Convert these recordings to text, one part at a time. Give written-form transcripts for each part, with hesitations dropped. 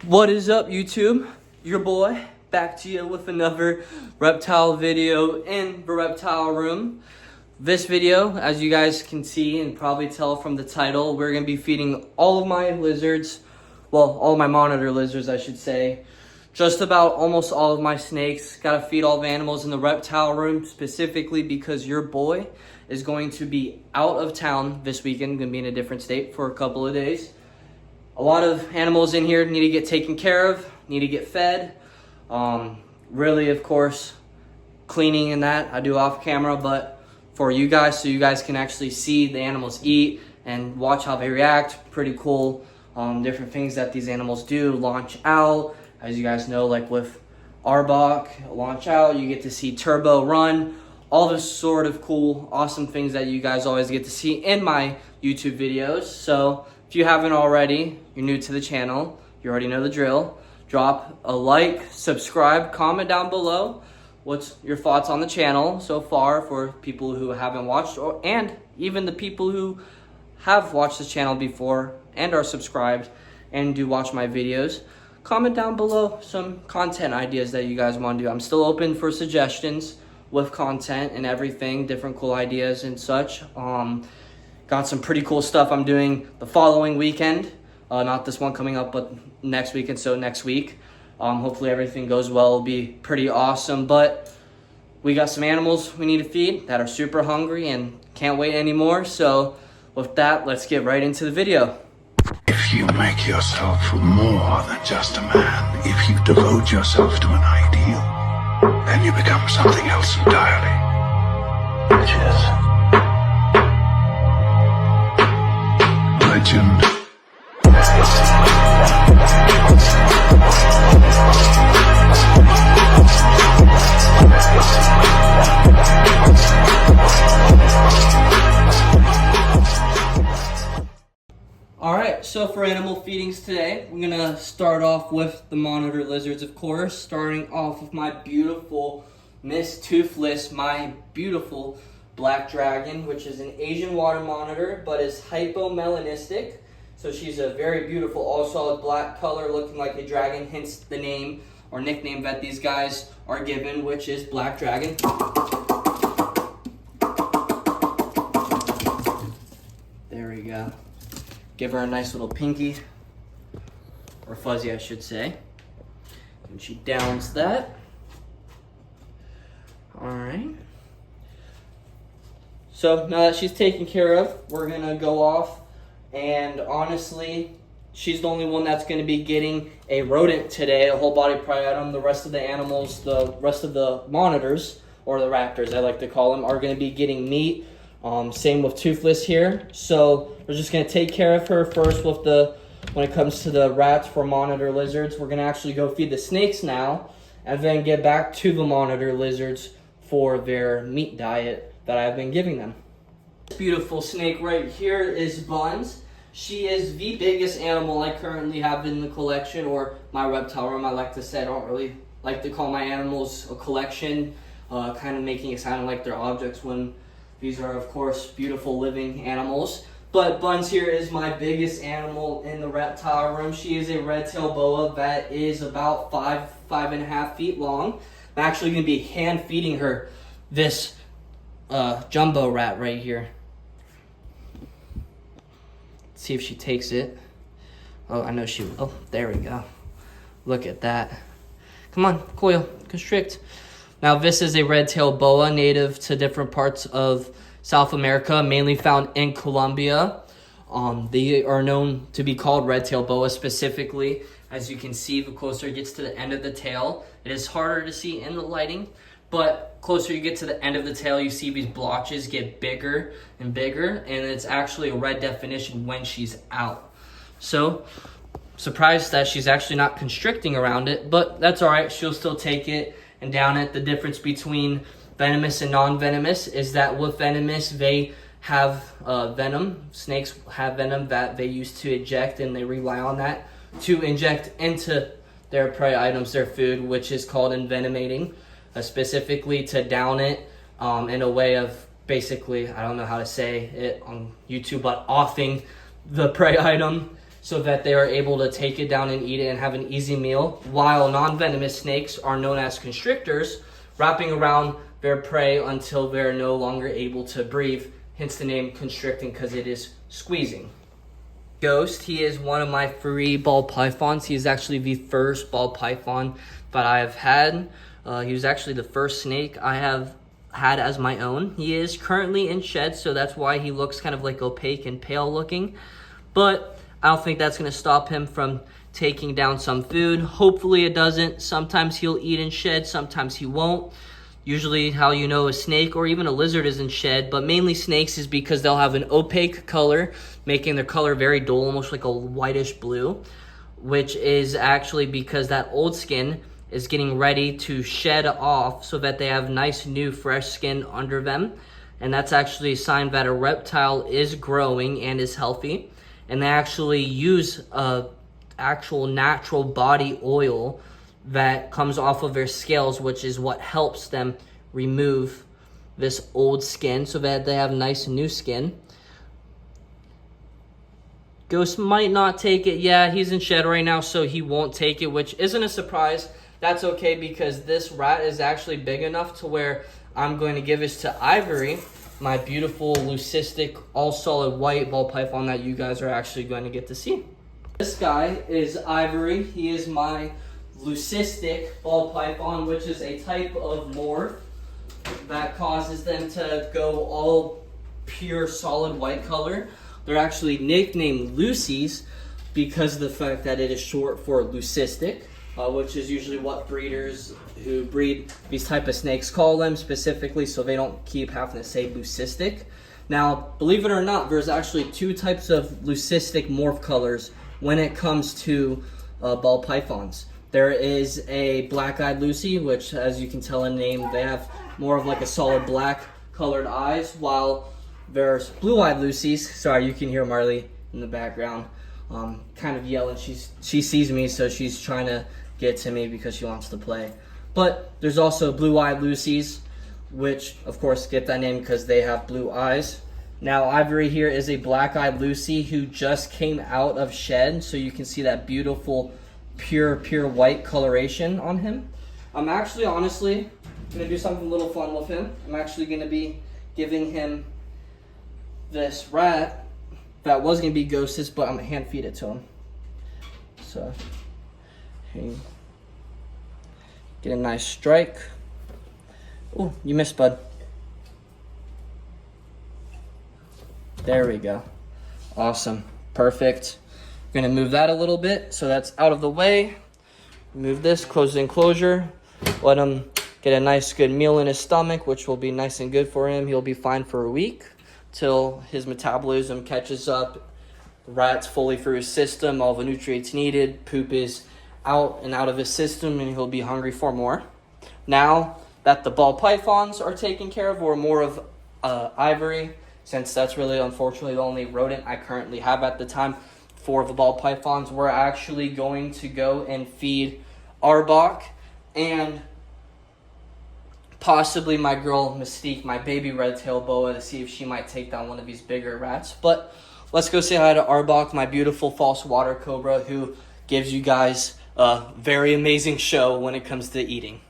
What is up, YouTube? Your boy back to you with another reptile video in the reptile room. This video, as you guys can see and probably tell from the title, we're going to be feeding all of my lizards, well, all my monitor lizards I should say, just about almost all of my snakes. Got to feed all the animals in the reptile room specifically because your boy is going to be out of town this weekend, going to be in a different state for a couple of days. A lot of animals in here need to get taken care of, need to get fed. Really, of course, cleaning and that I do off camera, but for you guys, so you guys can actually see the animals eat and watch how they react. Pretty cool. Different things that these animals do. Launch out, as you guys know, like with Arbok, launch out, you get to see Turbo run. All this sort of cool, awesome things that you guys always get to see in my YouTube videos. So if you haven't already, you're new to the channel, you already know the drill. Drop a like, subscribe, comment down below. What's your thoughts on the channel so far for people who haven't watched, and even the people who have watched this channel before and are subscribed and do watch my videos. Comment down below some content ideas that you guys want to do. I'm still open for suggestions with content and everything, different cool ideas and such. Got some pretty cool stuff I'm doing the following weekend. Not this one coming up, but next weekend, so next week. Hopefully everything goes well. It'll be pretty awesome. But we got some animals we need to feed that are super hungry and can't wait anymore. So with that, let's get right into the video. If you make yourself more than just a man, if you devote yourself to an ideal, then you become something else entirely. Which is legend. Alright, so for animal feedings today, we're going to start off with the monitor lizards, of course, starting off with my beautiful Miss Toothless, my beautiful black dragon, which is an Asian water monitor, but is hypomelanistic. So she's a very beautiful, all solid black color, looking like a dragon, hence the name or nickname that these guys are given, which is Black Dragon. There we go. Give her a nice little pinky, or fuzzy I should say. And she downs that. Alright. So now that she's taken care of, we're going to go off. And honestly, she's the only one that's going to be getting a rodent today, a whole body prey item. The rest of the animals, the rest of the monitors, or the raptors I like to call them, are going to be getting meat. Same with Toothless here. So we're just going to take care of her first with when it comes to the rats for monitor lizards. We're going to actually go feed the snakes now, and then get back to the monitor lizards for their meat diet that I've been giving them. This beautiful snake right here is Buns. She is the biggest animal I currently have in the collection, or my reptile room, I like to say. I don't really like to call my animals a collection, kind of making it sound like they're objects when these are, of course, beautiful living animals. But Buns here is my biggest animal in the reptile room. She is a Redtail Boa that is about 5.5 feet long. I'm actually going to be hand feeding her this jumbo rat right here. Let's see if she takes it. Oh, I know she will. Oh, there we go. Look at that. Come on, coil, constrict. Now, this is a Redtail Boa, native to different parts of South America, mainly found in Colombia. They are known to be called Redtail Boa specifically. As you can see, the closer it gets to the end of the tail, it is harder to see in the lighting, but closer you get to the end of the tail, you see these blotches get bigger and bigger, and it's actually a red definition when she's out. So, surprised that she's actually not constricting around it, but that's all right. She'll still take it and down it. The difference between venomous and non-venomous is that with venomous, they have venom. Snakes have venom that they use to eject, and they rely on that to inject into their prey items, their food, which is called envenomating, specifically to down it in a way of basically, I don't know how to say it on YouTube, but offing the prey item so that they are able to take it down and eat it and have an easy meal, while non-venomous snakes are known as constrictors, wrapping around their prey until they're no longer able to breathe, hence the name constricting, because it is squeezing. Ghost, he is one of my 3 ball pythons. He is actually the first ball python that I have had. He was actually the first snake I have had as my own. He is currently in shed, so that's why he looks kind of like opaque and pale looking. But I don't think that's going to stop him from taking down some food. Hopefully it doesn't. Sometimes he'll eat in shed, sometimes he won't. Usually how you know a snake or even a lizard is in shed, but mainly snakes, is because they'll have an opaque color, making their color very dull, almost like a whitish blue, which is actually because that old skin is getting ready to shed off so that they have nice new fresh skin under them. And that's actually a sign that a reptile is growing and is healthy. And they actually use actual natural body oil that comes off of their scales, which is what helps them remove this old skin so that they have nice new skin. Ghost might not take it. Yeah, he's in shed right now, so he won't take it, which isn't a surprise. That's okay, because this rat is actually big enough to where I'm going to give this to Ivory, my beautiful leucistic all solid white ball python that you guys are actually going to get to see. This guy is Ivory. He is my leucistic ball python, which is a type of morph that causes them to go all pure solid white color. They're actually nicknamed Lucy's because of the fact that it is short for leucistic, which is usually what breeders who breed these type of snakes call them specifically, so they don't keep having to say leucistic. Now, believe it or not, there's actually 2 types of leucistic morph colors when it comes to ball pythons. There is a black-eyed Lucy, which, as you can tell in the name, they have more of like a solid black colored eyes, while there's blue-eyed Lucy's. Sorry, you can hear Marley in the background kind of yelling. She sees me, so she's trying to get to me because she wants to play. But there's also blue-eyed Lucy's, which of course get that name because they have blue eyes. Now Ivory here is a black-eyed Lucy who just came out of shed, so you can see that beautiful pure white coloration on him. I'm actually honestly gonna do something a little fun with him. I'm actually gonna be giving him this rat that was gonna be Ghost's, but I'm gonna hand feed it to him. So hey, get a nice strike. Oh, you missed, bud. There we go. Awesome. Perfect. We're going to move that a little bit so that's out of the way. Move this, close the enclosure. Let him get a nice good meal in his stomach, which will be nice and good for him. He'll be fine for a week till his metabolism catches up. The rat's fully through his system, all the nutrients needed. Poop is out and out of his system, and he'll be hungry for more. Now that the ball pythons are taken care of, or more of Ivory, since that's really unfortunately the only rodent I currently have at the time for the ball pythons, we're actually going to go and feed Arbok and possibly my girl Mystique, my baby Redtail Boa, to see if she might take down one of these bigger rats. But let's go say hi to Arbok, my beautiful false water cobra, who gives you guys a very amazing show when it comes to eating.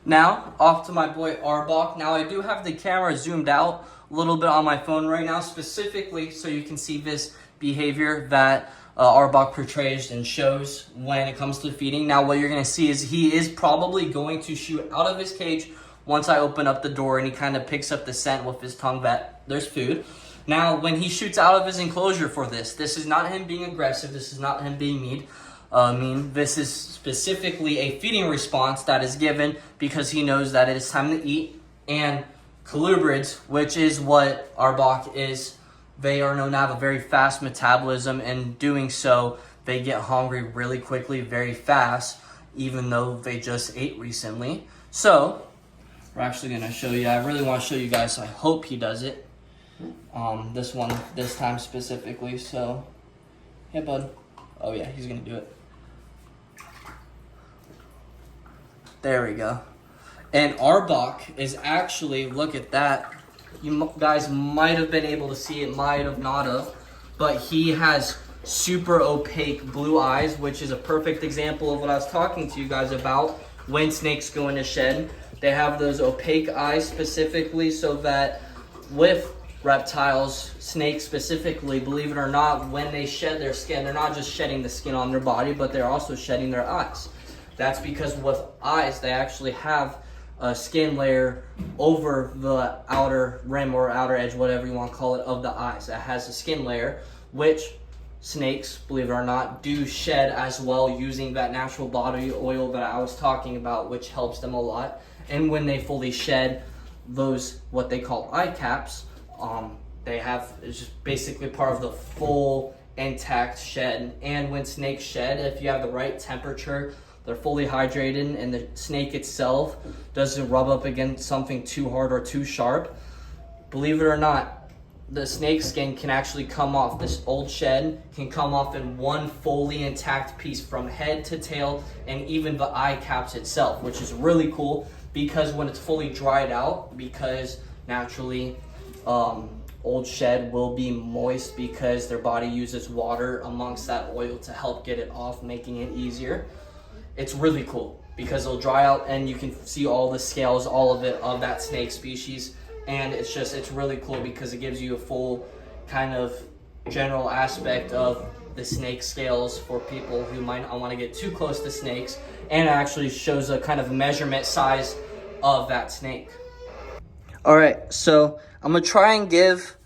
Now, off to my boy Arbok. Now, I do have the camera zoomed out a little bit on my phone right now, specifically so you can see this behavior that Arbok portrays and shows when it comes to feeding. Now, what you're going to see is he is probably going to shoot out of his cage once I open up the door, and he kind of picks up the scent with his tongue that there's food. Now, when he shoots out of his enclosure for this is not him being aggressive. This is not him being mean. This is specifically a feeding response that is given because he knows that it is time to eat. And colubrids, which is what Arbok is, they are known to have a very fast metabolism, and doing so, they get hungry really quickly, very fast, even though they just ate recently. So, we're actually going to show you. I really want to show you guys, so I hope he does it. This time specifically. So, hey, bud. Oh, yeah, he's going to do it. There we go. And Arbok is actually, look at that. You guys might have been able to see it, might have not have. But he has super opaque blue eyes, which is a perfect example of what I was talking to you guys about when snakes go into shed. They have those opaque eyes specifically so that with reptiles, snakes specifically, believe it or not, when they shed their skin, they're not just shedding the skin on their body, but they're also shedding their eyes. That's because with eyes, they actually have a skin layer over the outer rim or outer edge, whatever you want to call it, of the eyes. It has a skin layer, which snakes, believe it or not, do shed as well using that natural body oil that I was talking about, which helps them a lot. And when they fully shed those, what they call eye caps, they have, it's just basically part of the full intact shed. And when snakes shed, if you have the right temperature, they're fully hydrated, and the snake itself doesn't rub up against something too hard or too sharp. Believe it or not, the snake skin can actually come off. This old shed can come off in one fully intact piece from head to tail, and even the eye caps itself, which is really cool because when it's fully dried out, because naturally old shed will be moist because their body uses water amongst that oil to help get it off, making it easier. It's really cool because it'll dry out and you can see all the scales, all of it, of that snake species. And it's really cool because it gives you a full kind of general aspect of the snake scales for people who might not want to get too close to snakes, and it actually shows a kind of measurement size of that snake. All right, so I'm gonna try and give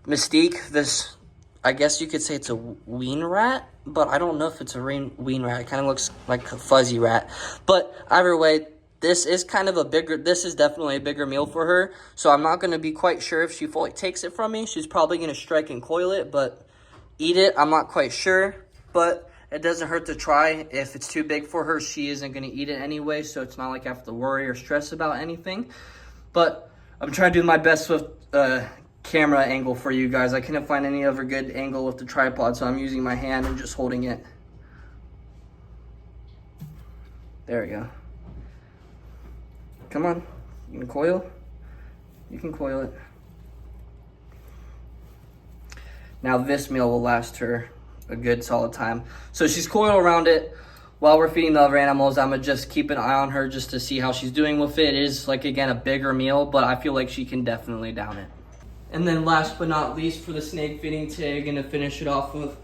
Mystique this, I guess you could say it's a ween rat, but I don't know if it's a ween rat. It kind of looks like a fuzzy rat. But either way, this is definitely a bigger meal for her. So I'm not going to be quite sure if she fully takes it from me. She's probably going to strike and coil it, but eat it, I'm not quite sure. But it doesn't hurt to try. If it's too big for her, she isn't going to eat it anyway. So it's not like I have to worry or stress about anything. But I'm trying to do my best with camera angle for you guys. I couldn't find any other good angle with the tripod, so I'm using my hand and just holding it. There we go. Come on, you can coil. You can coil it. Now this meal will last her a good solid time. So she's coiled around it. While we're feeding the other animals, I'm gonna just keep an eye on her just to see how she's doing with it. It is, like, again, a bigger meal, but I feel like she can definitely down it. And then last but not least for the snake feeding today, gonna finish it off with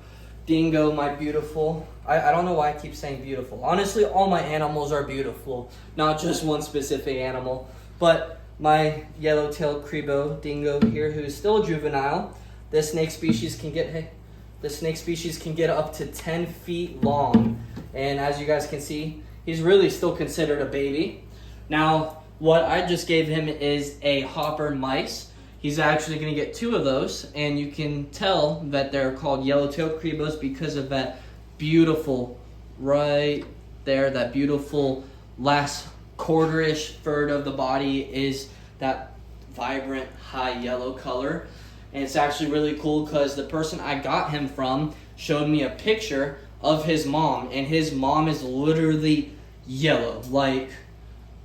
Dingo, my beautiful. I don't know why I keep saying beautiful. Honestly, all my animals are beautiful, not just one specific animal. But my yellow-tailed Crebo Dingo here, who's still a juvenile, this snake species can get up to 10 feet long. And as you guys can see, he's really still considered a baby. Now, what I just gave him is a hopper mice. He's actually going to get 2 of those, and you can tell that they're called yellow-tailed Crebos because of that beautiful, right there, that beautiful last quarter-ish third of the body is that vibrant high yellow color. And it's actually really cool because the person I got him from showed me a picture of his mom, and his mom is literally yellow, like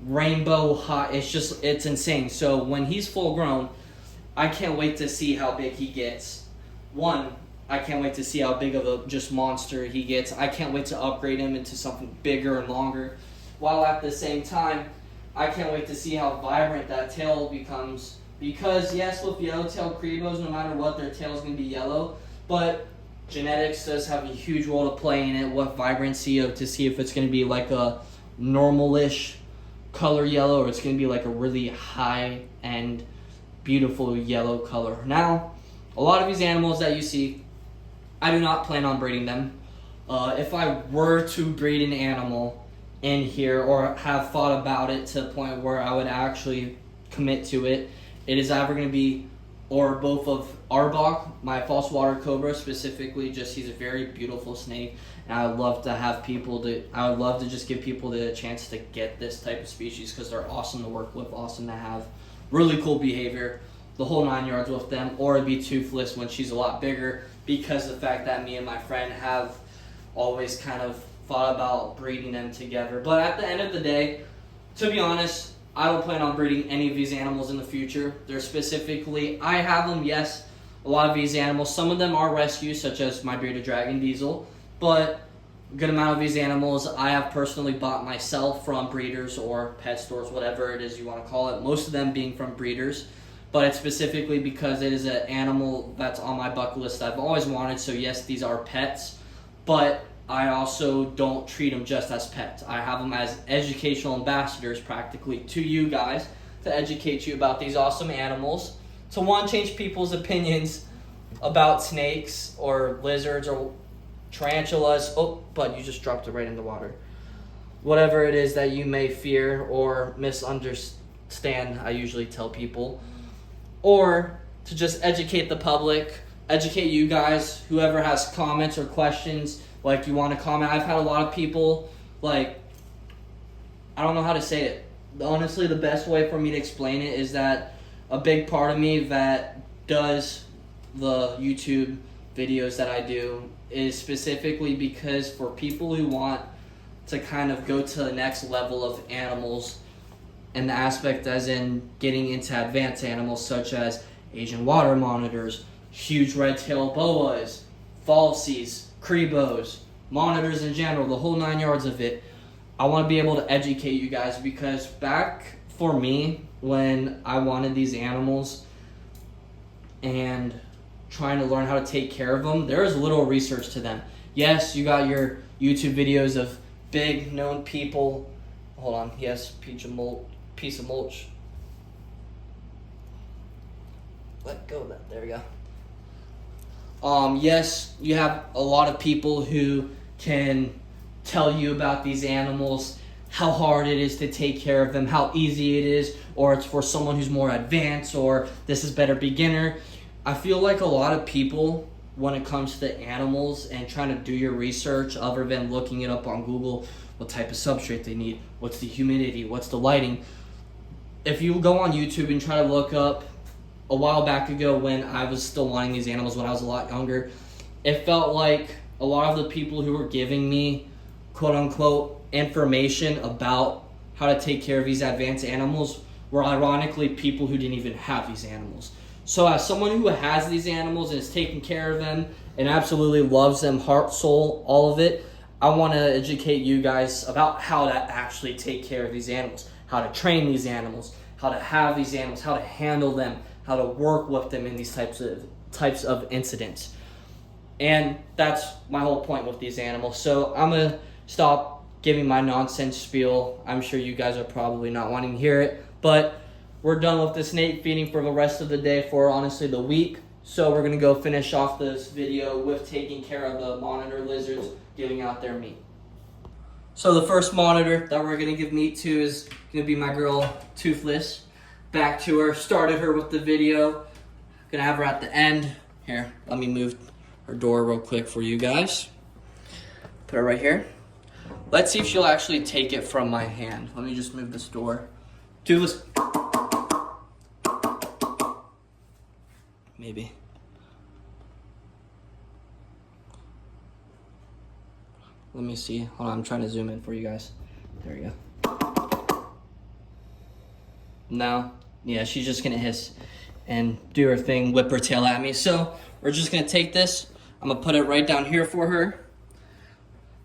rainbow hot. It's insane. So when he's full grown, I can't wait to see how big he gets. One, I can't wait to see how big of a just monster he gets. I can't wait to upgrade him into something bigger and longer. While at the same time, I can't wait to see how vibrant that tail becomes. Because yes, with yellow-tailed Crebos, no matter what, their tail is going to be yellow. But genetics does have a huge role to play in it. What vibrancy of to see if it's going to be like a normal-ish color yellow, or it's going to be like a really high-end beautiful yellow color. Now, a lot of these animals that you see, I do not plan on breeding them. If I were to breed an animal in here or have thought about it to the point where I would actually commit to it, it is either going to be or both of Arbok, my false water cobra specifically. Just he's a very beautiful snake, and I would love to just give people the chance to get this type of species because they're awesome to work with, awesome to have, really cool behavior, the whole 9 yards with them. Or it'd be Toothless when she's a lot bigger, because of the fact that me and my friend have always kind of thought about breeding them together. But at the end of the day, to be honest, I don't plan on breeding any of these animals in the future. They're specifically, I have them, yes. A a lot of these animals, some of them are rescues, such as my bearded dragon Diesel, but a good amount of these animals I have personally bought myself from breeders or pet stores, whatever it is you want to call it, most of them being from breeders. But it's specifically because it is an animal that's on my bucket list that I've always wanted. So yes, these are pets, but I also don't treat them just as pets. I have them as educational ambassadors practically to you guys to educate you about these awesome animals. To one, change people's opinions about snakes or lizards or tarantulas. Oh, but you just dropped it right in the water. Whatever it is that you may fear or misunderstand, I usually tell people. Or to just educate the public, educate you guys, whoever has comments or questions, like you want to comment. I've had a lot of people, like, I don't know how to say it. Honestly, the best way for me to explain it is that a big part of me that does the YouTube videos that I do is specifically because for people who want to kind of go to the next level of animals, and the aspect as in getting into advanced animals such as Asian water monitors, huge Redtail Boas, falsies, Crebos, monitors in general, the whole 9 yards of it. I want to be able to educate you guys because back for me, when I wanted these animals and trying to learn how to take care of them, there is little research to them. Yes, you got your YouTube videos of big known people. Hold on, yes, piece of mulch. Let go of that. There we go. Yes, you have a lot of people who can tell you about these animals, how hard it is to take care of them, how easy it is, or it's for someone who's more advanced, or this is better beginner. I feel like a lot of people, when it comes to animals and trying to do your research, other than looking it up on Google, what type of substrate they need, what's the humidity, what's the lighting. If you go on YouTube and try to look up, a while back ago when I was still wanting these animals when I was a lot younger, it felt like a lot of the people who were giving me quote unquote information about how to take care of these advanced animals were ironically people who didn't even have these animals. So as someone who has these animals and is taking care of them and absolutely loves them, heart, soul, all of it, I want to educate you guys about how to actually take care of these animals, how to train these animals, how to have these animals, how to handle them, how to work with them in these types of incidents. And that's my whole point with these animals. So I'm going to stop giving my nonsense spiel. I'm sure you guys are probably not wanting to hear it, but we're done with the snake feeding for the rest of the day, for honestly the week. So we're going to go finish off this video with taking care of the monitor lizards, giving out their meat. So the first monitor that we're going to give meat to is going to be my girl Toothless. Back to her, started her with the video. Gonna have her at the end. Here, let me move her door real quick for you guys. Put her right here. Let's see if she'll actually take it from my hand. Let me just move this door. Toothless. Maybe. Let me see. Hold on, I'm trying to zoom in for you guys. There we go. No. Yeah, she's just gonna hiss and do her thing, whip her tail at me. So we're just gonna take this. I'm gonna put it right down here for her.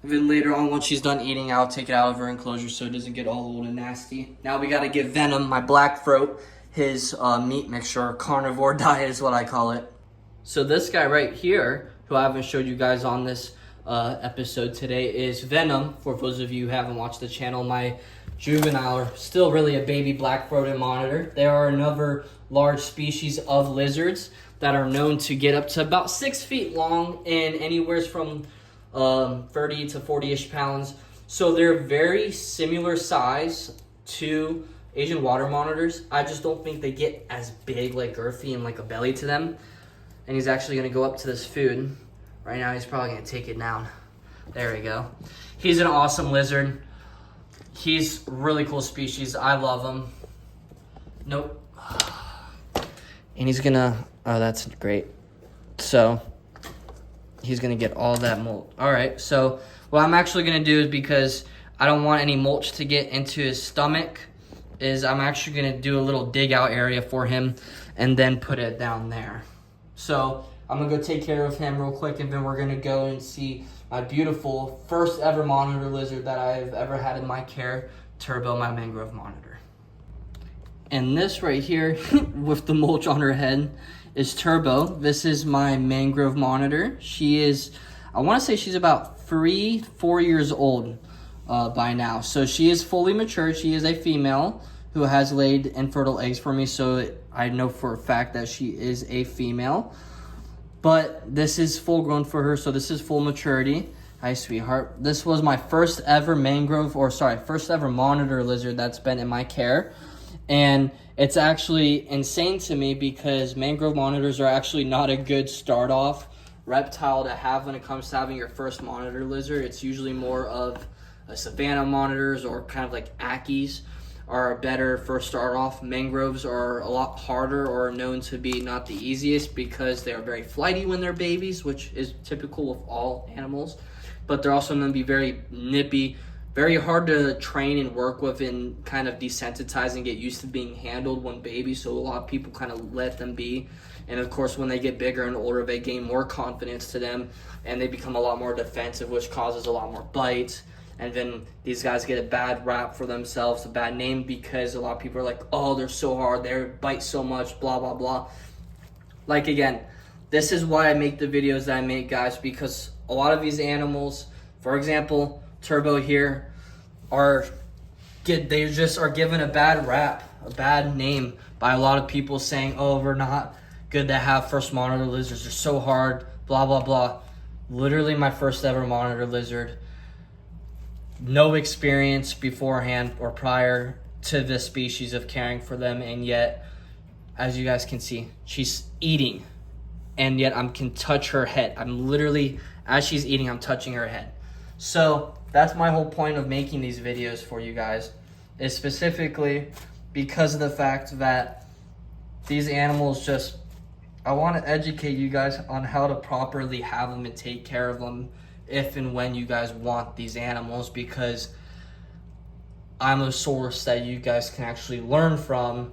And then later on, once she's done eating, I'll take it out of her enclosure so it doesn't get all old and nasty. Now we gotta give Venom, my black throat, his meat mixture, carnivore diet is what I call it. So this guy right here, who I haven't showed you guys on this episode today, is Venom. For those of you who haven't watched the channel, my juvenile, or still really a baby black-throated monitor. There are another large species of lizards that are known to get up to about 6 feet long and anywhere from 30 to 40-ish pounds. So they're very similar size to Asian water monitors. I just don't think they get as big, like girthy and like a belly to them. And he's actually gonna go up to this food. Right now he's probably gonna take it down. There we go. He's an awesome lizard. He's a really cool species. I love him. Nope. And he's gonna, oh, that's great. So he's gonna get all that mulch. All right, so what I'm actually gonna do is, because I don't want any mulch to get into his stomach, is I'm actually gonna do a little dig out area for him and then put it down there. So I'm gonna go take care of him real quick, and then we're gonna go and see my beautiful first ever monitor lizard that I've ever had in my care, Turbo, my Mangrove Monitor. And this right here with the mulch on her head is Turbo. This is my Mangrove Monitor. She is, I want to say she's about 3-4 years old by now. So she is fully mature. She is a female who has laid infertile eggs for me. So I know for a fact that she is a female. But this is full grown for her. So this is full maturity. Hi, sweetheart. This was my first ever first ever monitor lizard that's been in my care. And it's actually insane to me because Mangrove monitors are actually not a good start off reptile to have when it comes to having your first monitor lizard. It's usually more of a savanna monitors or kind of like Ackies are a better first start off. Mangroves are a lot harder or known to be not the easiest because they are very flighty when they're babies, which is typical of all animals. But they're also going to be very nippy, very hard to train and work with and kind of desensitize and get used to being handled when babies. So a lot of people kind of let them be. And of course, when they get bigger and older, they gain more confidence to them and they become a lot more defensive, which causes a lot more bites. And then these guys get a bad rap for themselves, a bad name, because a lot of people are like, oh, they're so hard, they bite so much, blah, blah, blah. Like, again, this is why I make the videos that I make, guys, because a lot of these animals, for example, Turbo here, they just are given a bad rap, a bad name by a lot of people saying, oh, we're not good to have first monitor lizards, they're so hard, blah, blah, blah. Literally my first ever monitor lizard. No experience beforehand or prior to this species of caring for them, and yet, as you guys can see, she's eating, and yet I can touch her head. I'm literally, as she's eating, I'm touching her head. So that's my whole point of making these videos for you guys, is specifically because of the fact that these animals just, I want to educate you guys on how to properly have them and take care of them if and when you guys want these animals, because I'm a source that you guys can actually learn from,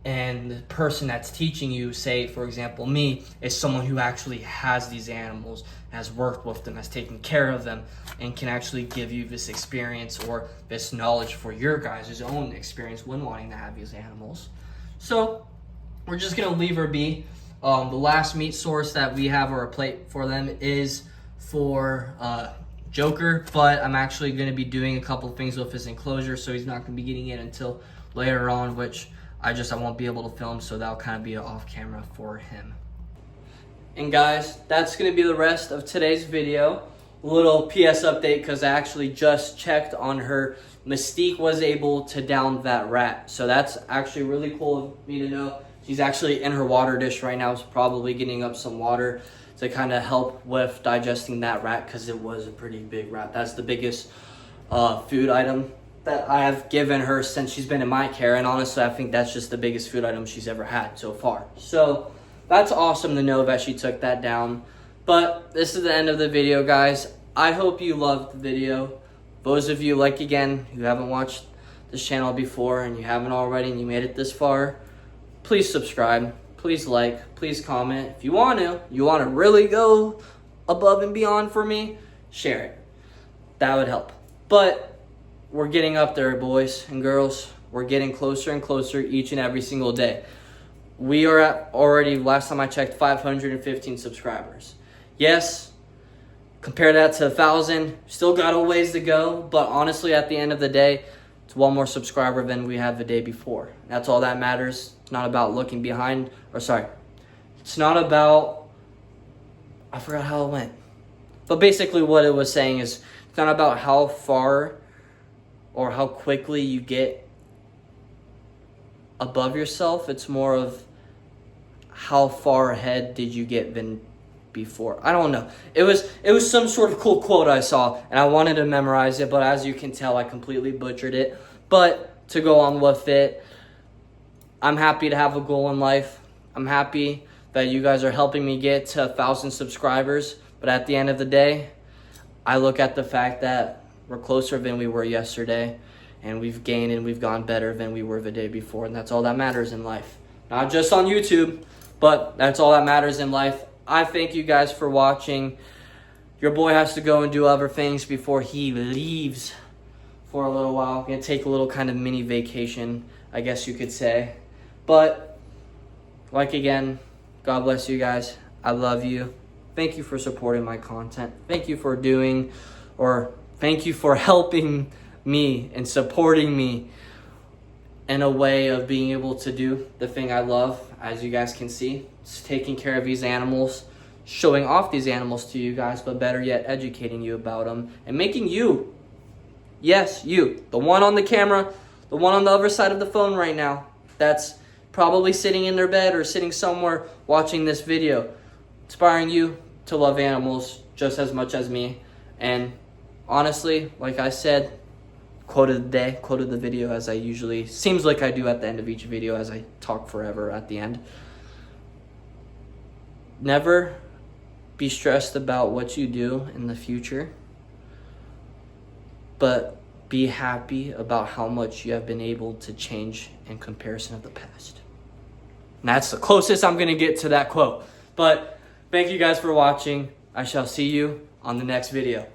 and the person that's teaching you, say for example me, is someone who actually has these animals, has worked with them, has taken care of them, and can actually give you this experience or this knowledge for your guys' own experience when wanting to have these animals. So we're just gonna leave her be. The last meat source that we have or a plate for them is for Joker, but I'm actually going to be doing a couple things with his enclosure, so he's not going to be getting it until later on, which I won't be able to film, so that'll kind of be off camera for him. And guys, that's going to be the rest of today's video. A little PS update, because I actually just checked on her. Mystique was able to down that rat, so that's actually really cool of me to know. She's actually in her water dish right now, is probably getting up some water to kind of help with digesting that rat, because it was a pretty big rat. That's the biggest food item that I have given her since she's been in my care, and honestly I think that's just the biggest food item she's ever had so far. So that's awesome to know that she took that down. But this is the end of the video, guys. I hope you loved the video. Those of you, like again, who haven't watched this channel before and you haven't already and you made it this far, please subscribe. Please like, please comment. If you want to really go above and beyond for me, share it. That would help. But we're getting up there, boys and girls. We're getting closer and closer each and every single day. We are at already, last time I checked, 515 subscribers. Yes, compare that to 1,000. Still got a ways to go, but honestly, at the end of the day, it's one more subscriber than we had the day before. That's all that matters. It's not about looking behind, it's not about, I forgot how it went. But basically what it was saying is, it's not about how far or how quickly you get above yourself. It's more of how far ahead did you get than before. I don't know. It was some sort of cool quote I saw, and I wanted to memorize it, but as you can tell, I completely butchered it. But to go on with it, I'm happy to have a goal in life. I'm happy that you guys are helping me get to 1,000 subscribers. But at the end of the day, I look at the fact that we're closer than we were yesterday, and we've gained and we've gone better than we were the day before, and that's all that matters in life. Not just on YouTube, But that's all that matters in life. I thank you guys for watching. Your boy has to go and do other things before he leaves for a little while. Gonna take a little kind of mini vacation, I guess you could say. But, like again, God bless you guys. I love you. Thank you for supporting my content. Thank you for thank you for helping me and supporting me in a way of being able to do the thing I love, as you guys can see. It's taking care of these animals, showing off these animals to you guys, but better yet, educating you about them and making you, yes, you, the one on the camera, the one on the other side of the phone right now, that's probably sitting in their bed or sitting somewhere watching this video, inspiring you to love animals just as much as me. And honestly, like I said, quote of the day, quote of the video, as I usually, seems like I do at the end of each video as I talk forever at the end. Never be stressed about what you do in the future, but be happy about how much you have been able to change in comparison of the past. And that's the closest I'm going to get to that quote. But thank you guys for watching. I shall see you on the next video.